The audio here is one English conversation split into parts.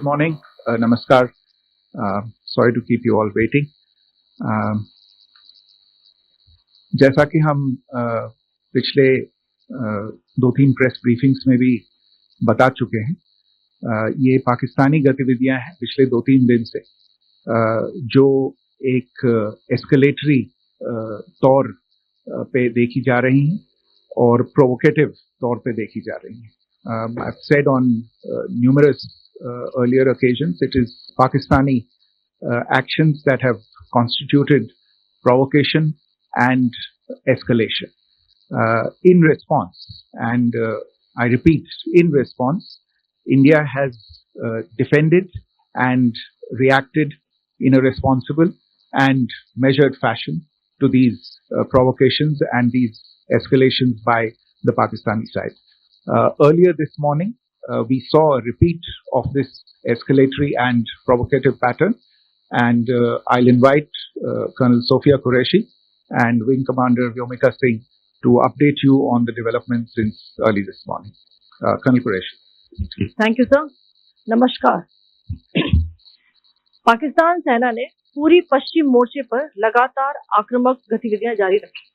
morning. Namaskar. Sorry to keep you all waiting. जैसा कि हम पिछले 2-3 प्रेस ब्रीफिंग्स में भी बता चुके हैं, ये पाकिस्तानी गतिविधियां हैं पिछले 2-3 दिन से, जो एक एस्केलेटरी तौर पे देखी जा रही हैं और प्रोवोकेटिव तौर पे देखी जा रही हैं. I've said on numerous earlier occasions, it is Pakistani actions that have constituted provocation and escalation. In response, and I repeat, in response, India has defended and reacted in a responsible and measured fashion to these provocations and these escalations by the Pakistani side. Earlier this morning, we saw a repeat of this escalatory and provocative pattern, and I'll invite Colonel Sophia Qureshi and Wing Commander Vyomika Singh to update you on the developments since early this morning. Colonel Qureshi. Thank you, sir. नमस्कार. पाकिस्तान सेना ने पूरी पश्चिम मोर्चे पर लगातार आक्रामक गतिविधियां जारी रखी.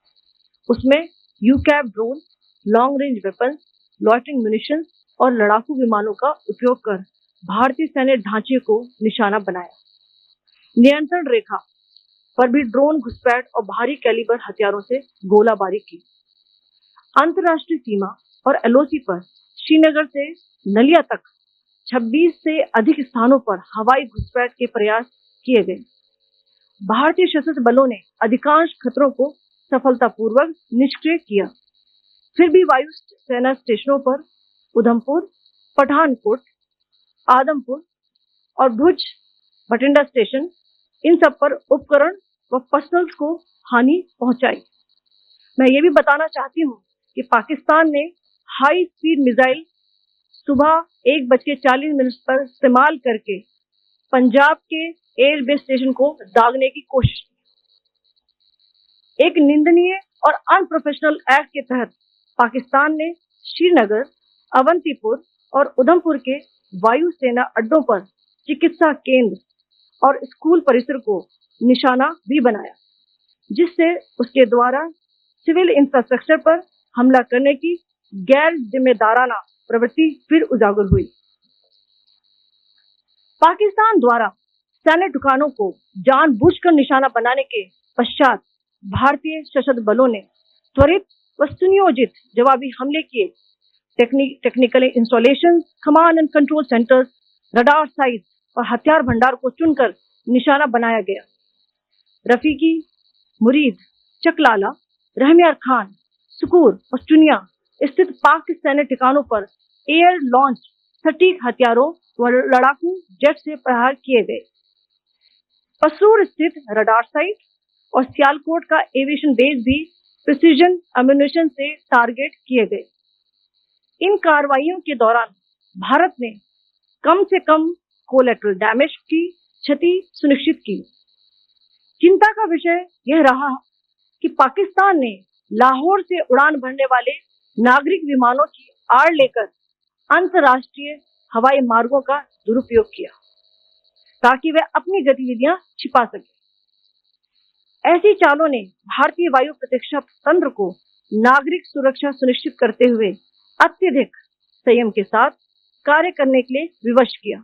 उसमें यूकैप drone, long range weapon, loitering munition और लड़ाकू विमानों का उपयोग कर भारतीय सैन्य ढांचे को निशाना बनाया. नियंत्रण रेखा पर भी ड्रोन घुसपैठ और भारी कैलिबर हथियारों से गोलाबारी की. अंतर्राष्ट्रीय सीमा और एलओसी पर श्रीनगर से नलिया तक 26 से अधिक स्थानों पर हवाई घुसपैठ के प्रयास किए गए. भारतीय सशस्त्र बलों ने अधिकांश खतरों को सफलतापूर्वक निष्क्रिय किया. फिर भी वायु सेना स्टेशनों पर उधमपुर, पठानकोट, आदमपुर और भुज बठिंडा स्टेशन, इन सब पर उपकरण व पर्सनल्स को हानि पहुंचाई. मैं ये भी बताना चाहती हूँ कि पाकिस्तान ने हाई स्पीड मिसाइल सुबह 1:40 पर इस्तेमाल करके पंजाब के एयरबेस स्टेशन को दागने की कोशिश की. एक निंदनीय और अनप्रोफेशनल एक्ट के तहत पाकिस्तान ने श्रीनगर, अवंतीपुर और उधमपुर के वायु सेना अड्डों पर चिकित्सा केंद्र और स्कूल परिसर को निशाना भी बनाया, जिससे उसके द्वारा सिविल इंफ्रास्ट्रक्चर पर हमला करने की गैर जिम्मेदाराना प्रवृत्ति फिर उजागर हुई. पाकिस्तान द्वारा सैन्य ठिकानों को जानबूझकर निशाना बनाने के पश्चात भारतीय सशस्त्र बलों ने त्वरित व सुनियोजित जवाबी हमले किए. Technical installation, command and control centres, radar site और हथियार भंडार को चुनकर निशाना बनाया गया. रफीकी, मुरीद, चकलाला, रहमियार खान, सुकूर और चुनिया स्थित पाक सैन्य ठिकानों पर एयर लॉन्च सटीक हथियारों व लड़ाकू जेट से प्रहार किए गए. पसरूर स्थित रडार साइट और सियालकोट का एविएशन बेस भी प्रिसीजन अम्यूनिशन से टारगेट किए गए. इन कार्रवाइयों के दौरान भारत ने कम से कम कोलैटरल डैमेज की क्षति सुनिश्चित की. चिंता का विषय यह रहा कि पाकिस्तान ने लाहौर से उड़ान भरने वाले नागरिक विमानों की आड़ लेकर अंतर्राष्ट्रीय हवाई मार्गों का दुरुपयोग किया ताकि वे अपनी गतिविधियां छिपा सके. ऐसी चालों ने भारतीय वायु प्रतिरक्षा तंत्र को नागरिक सुरक्षा सुनिश्चित करते हुए अत्यधिक संयम के साथ कार्य करने के लिए विवश किया.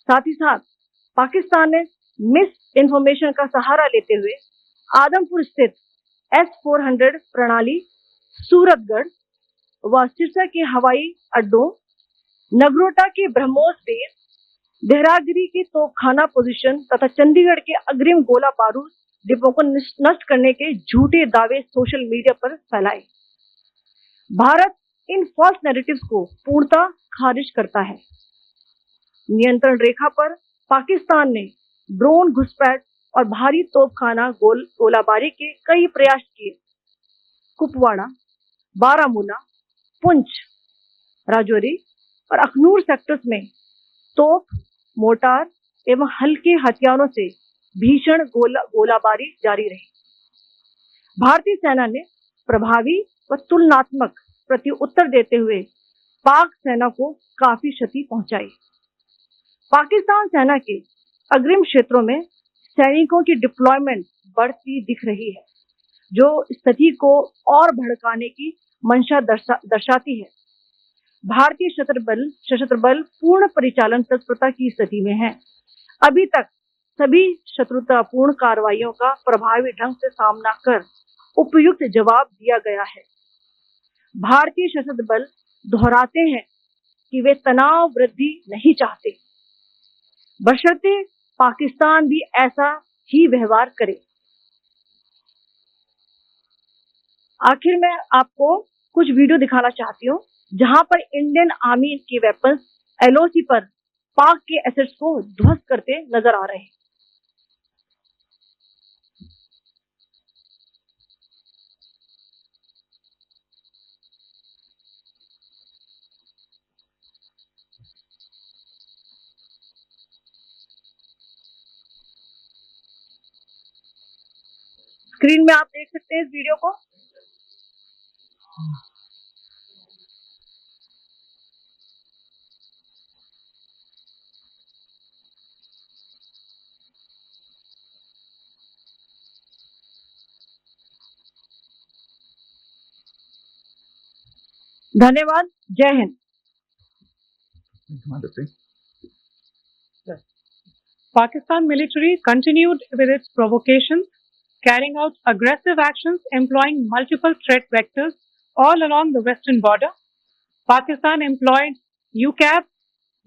साथ ही साथ पाकिस्तान ने मिस इंफॉर्मेशन का सहारा लेते हुए आदमपुर स्थित S-400 प्रणाली, सूरतगढ़ व सिरसा के हवाई अड्डों, नगरोटा के ब्रह्मोस बेस, देहरागिरी के तोपखाना पोजीशन तथा चंडीगढ़ के अग्रिम गोला बारूद डिपो को नष्ट करने के झूठे दावे सोशल मीडिया पर फैलाए. भारत इन फॉल्स नैरेटिव्स को पूर्णतः खारिज करता है. नियंत्रण रेखा पर पाकिस्तान ने ड्रोन घुसपैठ और भारी तोपखाना गोलाबारी के कई प्रयास किए. कुपवाड़ा, बारामूला, पुंछ, राजौरी और अखनूर सेक्टर्स में तोप, मोर्टार एवं हल्के हथियारों से भीषण गोलाबारी जारी रही. भारतीय सेना ने प्रभावी व तुलनात्मक प्रत्युत्तर देते हुए पाक सेना को काफी क्षति पहुंचाई. पाकिस्तान सेना के अग्रिम क्षेत्रों में सैनिकों की डिप्लॉयमेंट बढ़ती दिख रही है, जो स्थिति को और भड़काने की मंशा दर्शाती है। भारतीय सशस्त्र बल पूर्ण परिचालन तत्परता की स्थिति में है। अभी तक सभी शत्रुतापूर्ण कार्रवाइयों का प्रभावी ढंग से सामना कर उपयुक्त जवाब दिया गया है। भारतीय सशस्त्र बल दोहराते हैं कि वे तनाव वृद्धि नहीं चाहते, बशर्ते पाकिस्तान भी ऐसा ही व्यवहार करे। आखिर में आपको कुछ वीडियो दिखाना चाहती हूँ जहां पर इंडियन आर्मी के वेपन्स एलओसी पर पाक के एसेट्स को ध्वस्त करते नजर आ रहे हैं। स्क्रीन में आप देख सकते हैं इस वीडियो को। धन्यवाद। जय Hind. Pakistan military continued with its provocations, carrying out aggressive actions employing multiple threat vectors all along the western border. Pakistan employed UCAV,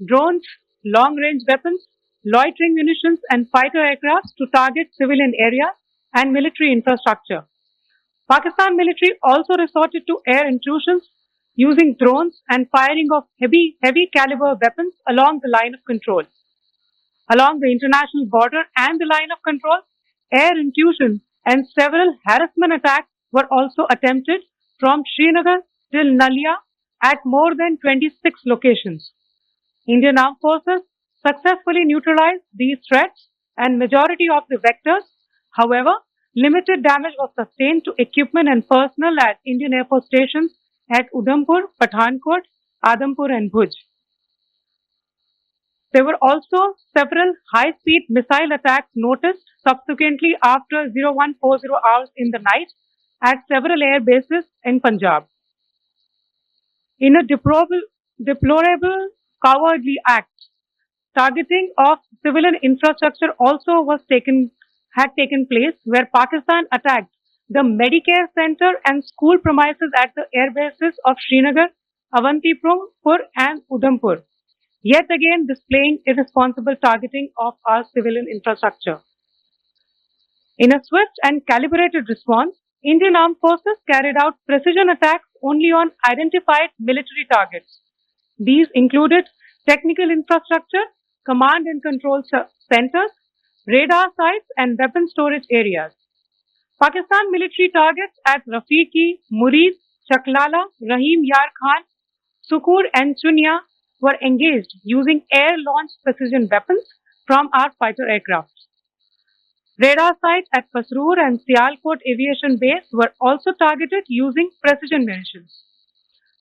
drones, long-range weapons, loitering munitions and fighter aircraft to target civilian areas and military infrastructure. Pakistan military also resorted to air intrusions using drones and firing of heavy caliber weapons along the line of control. Along the international border and the line of control, air intrusion and several harassment attacks were also attempted from Srinagar till Nalia at more than 26 locations. Indian Armed Forces successfully neutralized these threats and majority of the vectors. However, limited damage was sustained to equipment and personnel at Indian Air Force stations at Udhampur, Pathankot, Adampur and Bhuj. There were also several high-speed missile attacks noticed subsequently after 0140 hours in the night at several air bases in Punjab. In a deplorable cowardly act, targeting of civilian infrastructure also had taken place, where Pakistan attacked the Medicare Center and school premises at the air bases of Srinagar, Avantipur and Udhampur, yet again displaying irresponsible targeting of our civilian infrastructure. In a swift and calibrated response, Indian Armed Forces carried out precision attacks only on identified military targets. These included technical infrastructure, command and control centers, radar sites and weapon storage areas. Pakistan military targets at Rafiqi, Murid, Chaklala, Rahim Yar Khan, Sukur and Chunya were engaged using air-launched precision weapons from our fighter aircraft. Radar sites at Pasroor and Sialkot Aviation Base were also targeted using precision munitions.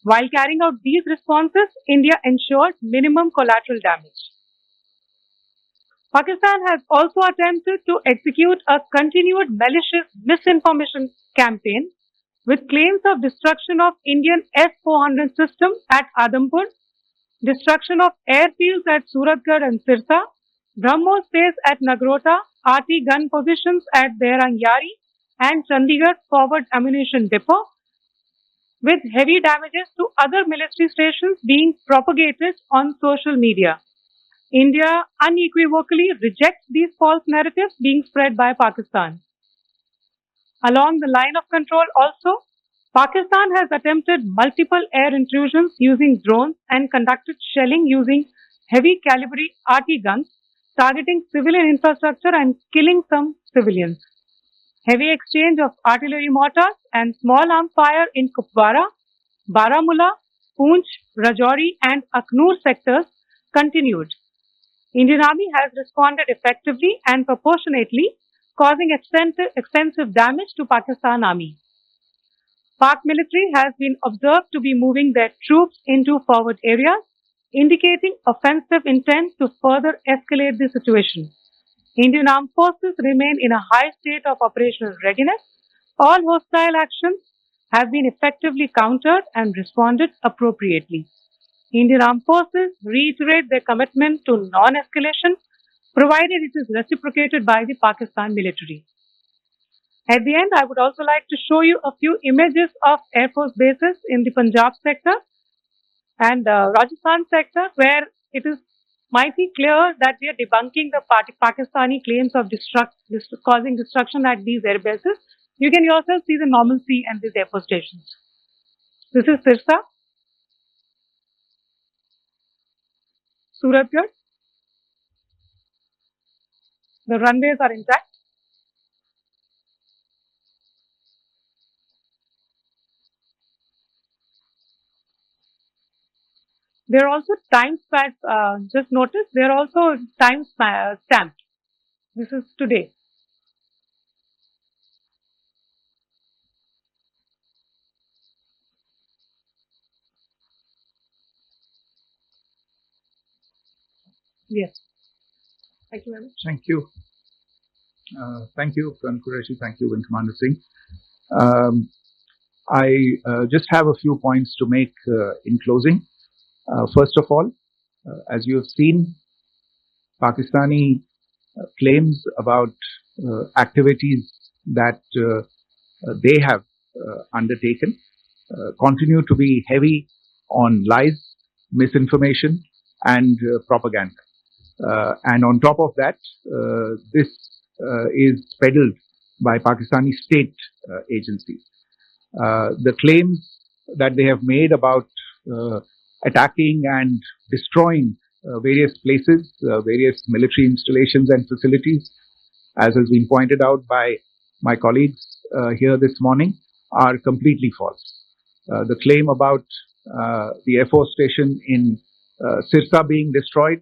While carrying out these responses, India ensured minimum collateral damage. Pakistan has also attempted to execute a continued malicious misinformation campaign with claims of destruction of Indian S-400 system at Adampur, destruction of airfields at Suratgarh and Sirsa, BrahMos base at Nagrota, RT gun positions at Berangyari and Chandigarh Forward Ammunition Depot, with heavy damages to other military stations being propagated on social media. India unequivocally rejects these false narratives being spread by Pakistan. Along the line of control also, Pakistan has attempted multiple air intrusions using drones and conducted shelling using heavy caliber RT guns, targeting civilian infrastructure and killing some civilians. Heavy exchange of artillery mortars and small arms fire in Kupwara, Baramulla, Poonch, Rajouri and Aknoor sectors continued. Indian Army has responded effectively and proportionately, causing extensive damage to Pakistan Army. Pak military has been observed to be moving their troops into forward areas. indicating offensive intent to further escalate the situation. Indian Armed Forces remain in a high state of operational readiness. All hostile actions have been effectively countered and responded appropriately. Indian Armed Forces reiterate their commitment to non-escalation, provided it is reciprocated by the Pakistan military. At the end, I would also like to show you a few images of Air Force bases in the Punjab sector and Rajasthan sector, where it is mighty clear that we are debunking the Pakistani claims of causing destruction at these air bases. You can yourself see the normalcy and these air force stations. This is Sirsa, Suratgarh. The runways are intact. There are also time stamps, just notice, there are also time stamped. This is today. Yes. Thank you very much. Thank you. Thank you, Colonel Qureshi. Thank you, Wing Commander Singh. I just have a few points to make in closing. First of all, as you have seen, Pakistani claims about activities that they have undertaken continue to be heavy on lies, misinformation, and propaganda. And on top of that, this is peddled by Pakistani state agencies. The claims that they have made about attacking and destroying various places, various military installations and facilities, as has been pointed out by my colleagues here this morning, are completely false. The claim about the Air Force station in Sirsa being destroyed,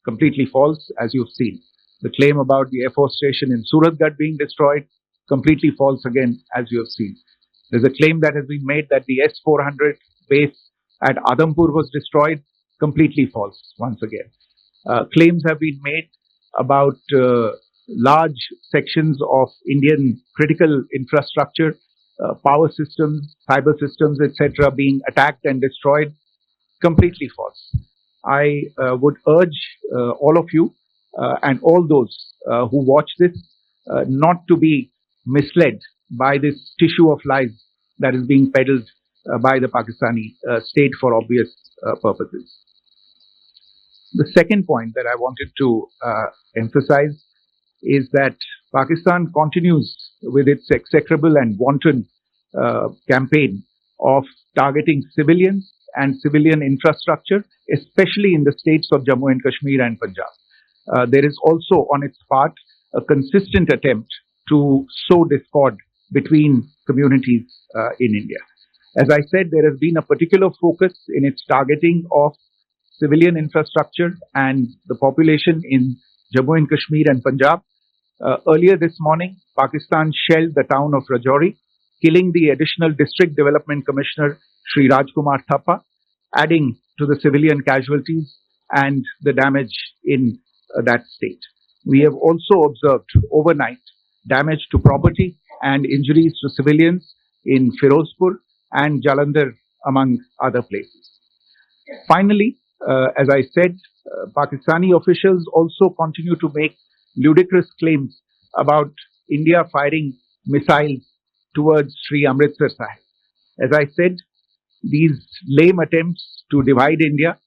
completely false, as you've seen. The claim about the Air Force station in Suratgarh being destroyed, completely false again, as you have seen. There's a claim that has been made that the S-400 base at Adampur was destroyed, completely false, once again. Claims have been made about large sections of Indian critical infrastructure, power systems, cyber systems, etc., being attacked and destroyed, completely false. I would urge all of you and all those who watch this not to be misled by this tissue of lies that is being peddled by the Pakistani state for obvious purposes. The second point that I wanted to emphasize is that Pakistan continues with its execrable and wanton campaign of targeting civilians and civilian infrastructure, especially in the states of Jammu and Kashmir and Punjab. There is also on its part a consistent attempt to sow discord between communities in India. As I said, there has been a particular focus in its targeting of civilian infrastructure and the population in Jammu and Kashmir and Punjab. Earlier this morning, Pakistan shelled the town of Rajouri, killing the additional District Development Commissioner, Sri Rajkumar Thappa, adding to the civilian casualties and the damage in that state. We have also observed overnight damage to property and injuries to civilians in Firozpur and Jalandhar, among other places. Finally, as I said, Pakistani officials also continue to make ludicrous claims about India firing missiles towards Sri Amritsar Sahib. As I said, these lame attempts to divide India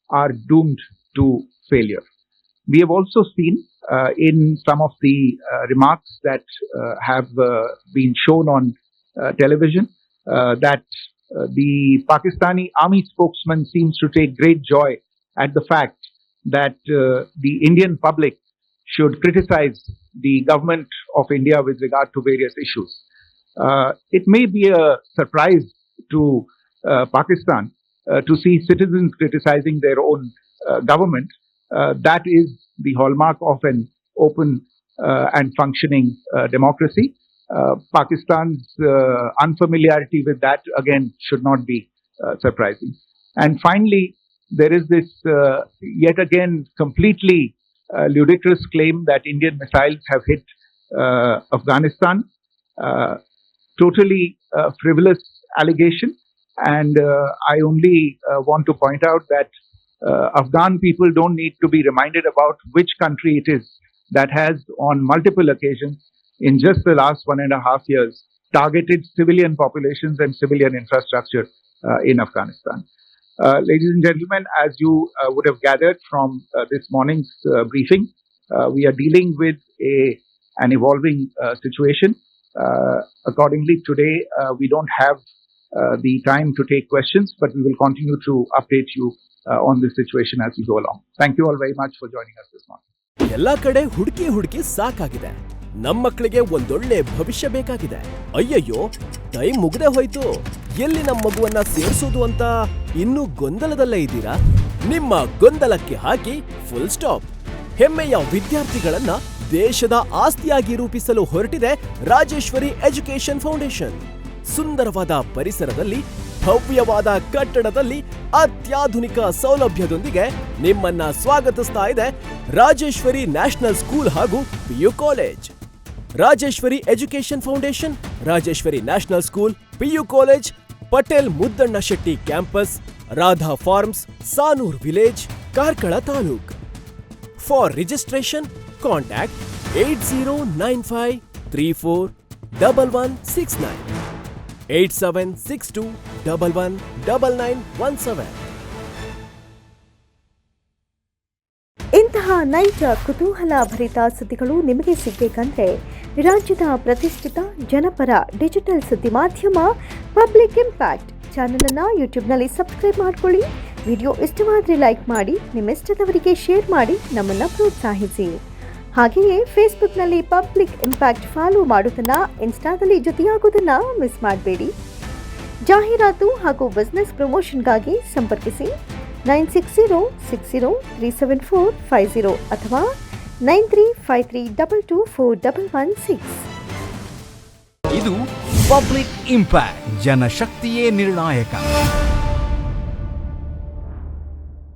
are doomed to failure. We have also seen in some of the remarks that have been shown on television that the Pakistani army spokesman seems to take great joy at the fact that the Indian public should criticize the government of India with regard to various issues. It may be a surprise to Pakistan to see citizens criticizing their own government. That is the hallmark of an open and functioning democracy. Pakistan's unfamiliarity with that, again, should not be surprising. And finally, there is this yet again completely ludicrous claim that Indian missiles have hit Afghanistan. Totally frivolous allegation, and I only want to point out that Afghan people don't need to be reminded about which country it is that has on multiple occasions in just the last 1.5 years targeted civilian populations and civilian infrastructure in Afghanistan. Ladies and gentlemen, as you would have gathered from this morning's briefing, we are dealing with an evolving situation. Accordingly, today we don't have the time to take questions, but we will continue to update you on this situation as we go along. Thank you all very much for joining us this morning. ಎಲ್ಲಾ ಕಡೆ ಹುಡುಕಿ ಸಾಕಾಗಿದೆ. ನಮ್ಮ ಮಕ್ಕಳಿಗೆ ಒಂದೊಳ್ಳೆ ಭವಿಷ್ಯ ಬೇಕಾಗಿದೆ. ಅಯ್ಯಯ್ಯೋ, ಟೈಮ್ ಮುಗ್ದೆ ಹೋಯ್ತು. ಎಲ್ಲಿ ನಮ್ಮ ಮಗುವನ್ನ ಸೇರಿಸೋದು ಅಂತ ಇನ್ನೂ ಗೊಂದಲದಲ್ಲೇ ಇದ್ದೀರಾ? ನಿಮ್ಮ ಗೊಂದಲಕ್ಕೆ ಹಾಕಿ ಫುಲ್ ಸ್ಟಾಪ್. ಹೆಮ್ಮೆಯ ವಿದ್ಯಾರ್ಥಿಗಳನ್ನ ದೇಶದ ಆಸ್ತಿಯಾಗಿ ರೂಪಿಸಲು ಹೊರಟಿದೆ ರಾಜೇಶ್ವರಿ ಎಜುಕೇಶನ್ ಫೌಂಡೇಶನ್. ಸುಂದರವಾದ ಪರಿಸರದಲ್ಲಿ, ಭವ್ಯವಾದ ಕಟ್ಟಡದಲ್ಲಿ, ಅತ್ಯಾಧುನಿಕ ಸೌಲಭ್ಯದೊಂದಿಗೆ ನಿಮ್ಮನ್ನ ಸ್ವಾಗತಿಸ್ತಾ ಇದೆ ರಾಜೇಶ್ವರಿ ನ್ಯಾಷನಲ್ ಸ್ಕೂಲ್ ಹಾಗೂ PU college. Rajeshwari education foundation, Rajeshwari national school, PU college, Patel Muddanna Shetty campus, Radha farms, Sanur village, Karkala taluk. For registration contact 8095341169 8762119917. ಇಂತಹ ನೈಜ ಕುತೂಹಲ ಭರಿತ ಸುದ್ದಿಗಳು ನಿಮಗೆ ಸಿಗಬೇಕಂದ್ರೆ ರಾಜ್ಯದ ಪ್ರತಿಷ್ಠಿತ ಜನಪರ ಡಿಜಿಟಲ್ ಸುದ್ದಿ ಮಾಧ್ಯಮ ಪಬ್ಲಿಕ್ ಇಂಪ್ಯಾಕ್ಟ್ ಚಾನೆಲ್ ಅನ್ನು ಯೂಟ್ಯೂಬ್ನಲ್ಲಿ ಸಬ್ಸ್ಕ್ರೈಬ್ ಮಾಡ್ಕೊಳ್ಳಿ. ವಿಡಿಯೋ ಇಷ್ಟವಾದರೆ ಲೈಕ್ ಮಾಡಿ, ನಿಮ್ಮ ಇಷ್ಟದವರಿಗೆ ಶೇರ್ ಮಾಡಿ ನಮ್ಮನ್ನು ಪ್ರೋತ್ಸಾಹಿಸಿ. ಹಾಗೆಯೇ ಫೇಸ್ಬುಕ್ನಲ್ಲಿ ಪಬ್ಲಿಕ್ ಇಂಪ್ಯಾಕ್ಟ್ ಫಾಲೋ ಮಾಡೋದನ್ನ, ಇನ್ಸ್ಟಾದಲ್ಲಿ ಜೊತೆಯಾಗೋದನ್ನ ಮಿಸ್ ಮಾಡಬೇಡಿ. ಜಾಹೀರಾತು ಹಾಗೂ ಬಿಸ್ನೆಸ್ ಪ್ರಮೋಷನ್ಗಾಗಿ ಸಂಪರ್ಕಿಸಿ 9606037450 ಅಥವಾ 9353224116. ಇದು ಪಬ್ಲಿಕ್ ಇಂಪ್ಯಾಕ್ಟ್, ಜನಶಕ್ತಿಯೇ ನಿರ್ಣಾಯಕ.